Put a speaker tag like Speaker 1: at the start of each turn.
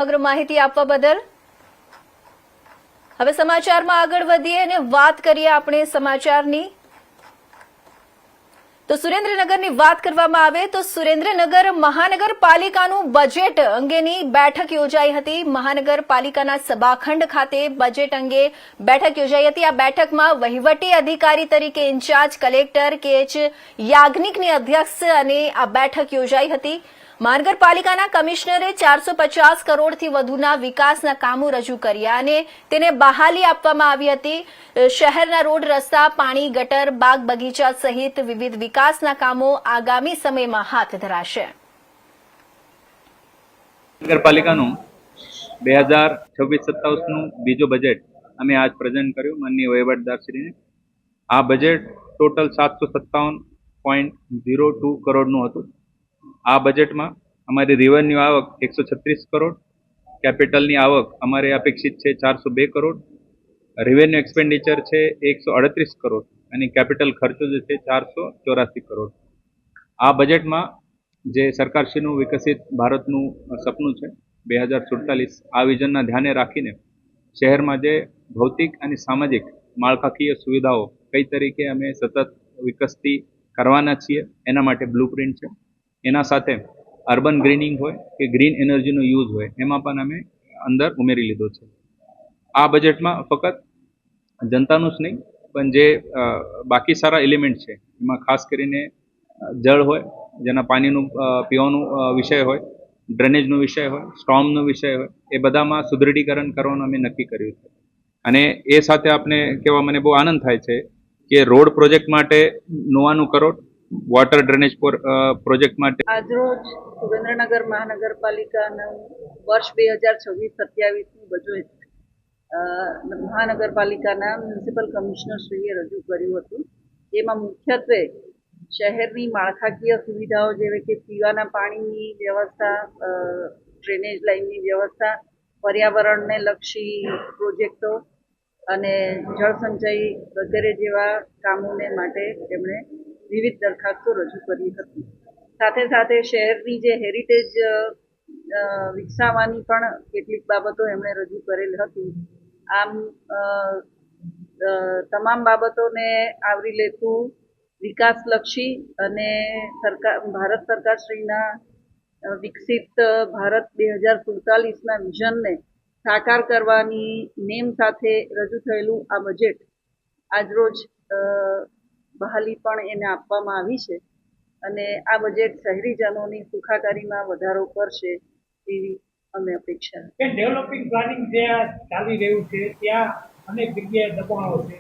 Speaker 1: સમગ્ર માહિતી આપવા બદલ હવે સમાચારમાં આગળ વધીએ અને વાત કરીએ આપણે સમાચારની તો સુરેન્દ્રનગરની વાત કરવામાં આવે તો સુરેન્દ્રનગર મહાનગરપાલિકાનું બજેટ અંગેની બેઠક યોજાઈ હતી। મહાનગરપાલિકાના સભાખંડ ખાતે બજેટ અંગે બેઠક યોજાઈ હતી। આ બેઠકમાં વહીવટી અધિકારી તરીકે ઇન્ચાર્જ કલેક્ટર કે.એચ. યાજ્ઞિકની અધ્યક્ષ અને આ બેઠક યોજાઈ હતી। મહાનગરપાલિકાના કમિશનરે 450 કરોડથી વધુના વિકાસના કામો રજૂ કર્યા અને તેને બહાલી આપવામાં આવી હતી। શહેરના રોડ રસ્તા પાણી ગટર બાગ બગીચા સહિત વિવિધ વિકાસના કામો આગામી સમયમાં હાથ ધરાશે।
Speaker 2: નગરપાલિકાનું 2026-27નું બીજો બજેટ અમે આજ પ્રેઝન્ટ કર્યું માનનીય વહીવટદારશ્રીને। આ બજેટ ટોટલ 757.02 કરોડનું હતું। આ બજેટમાં અમારી રેવન્યુ આવક 136 કરોડ, કેપિટલની આવક અમારે અપેક્ષિત છે 402 કરોડ, રેવન્યુ એક્સપેન્ડિચર છે 138 કરોડ અને કેપિટલ ખર્ચો જે છે 484 કરોડ। આ બજેટમાં જે સરકારશ્રીનું વિકસિત ભારતનું સપનું છે 2047 આ વિઝનના ધ્યાને રાખીને શહેરમાં જે ભૌતિક અને સામાજિક માળખાકીય સુવિધાઓ કઈ તરીકે અમે સતત વિકસતી કરવાના છીએ એના માટે બ્લુપ્રિન્ટ છે। એના સાથે અર્બન ગ્રીનિંગ હોય કે ગ્રીન એનર્જીનો યુઝ હોય એમાં પણ અમે અંદર ઉમેરી લીધો છે। આ બજેટમાં ફક્ત જનતાનું જ નહીં પણ જે બાકી સારા એલિમેન્ટ છે એમાં ખાસ કરીને જળ હોય જેના પાણીનું પીવાનું વિષય હોય, ડ્રેનેજનો વિષય હોય, સ્ટોર્મનો વિષય હોય એ બધામાં સુદૃઢીકરણ કરવાનું અમે નક્કી કર્યું છે। અને એ સાથે આપણે કહેવા મને બહુ આનંદ થાય છે કે રોડ પ્રોજેક્ટ માટે 99 કરોડ, વોટર ડ્રેનેજ પ્રોજેક્ટ માટે
Speaker 3: આજરોજ સુરેન્દ્રનગર મહાનગરપાલિકાનું વર્ષ 2026-27નું બજેટ મહાનગરપાલિકાના મ્યુનિસિપલ કમિશનરશ્રીએ રજૂ કર્યું હતું। જેમાં મુખ્યત્વે શહેરની માળખાકીય સુવિધાઓ જેવી કે પીવાના પાણીની વ્યવસ્થા, ડ્રેનેજ લાઇનની વ્યવસ્થા, પર્યાવરણને લક્ષી પ્રોજેક્ટો અને જળસંચય વગેરે જેવા કામોને માટે તેમણે વિવિધ દરખાસ્તો રજૂ કરી હતી। સાથે સાથે શહેરની જે હેરિટેજ વિકસાવવાની પણ કેટલીક બાબતો એમણે રજૂ કરેલ હતી। આમ તમામ બાબતોને આવરી લેતું વિકાસલક્ષી અને ભારત સરકારશ્રીના વિકસિત ભારત 2047ના વિઝનને સાકાર કરવાની નેમ સાથે રજૂ થયેલું આ બજેટ આજરોજ બહાલી પણ એને આપવામાં આવી છે અને આ બજેટ શહેરીજનોની સુખાકારીમાં વધારો કરશે એવી અમે અપેક્ષા।
Speaker 4: ડેવલપિંગ પ્લાનિંગ જે ચાલી રહ્યું છે ત્યાં અનેક જગ્યાએ દબાણો છે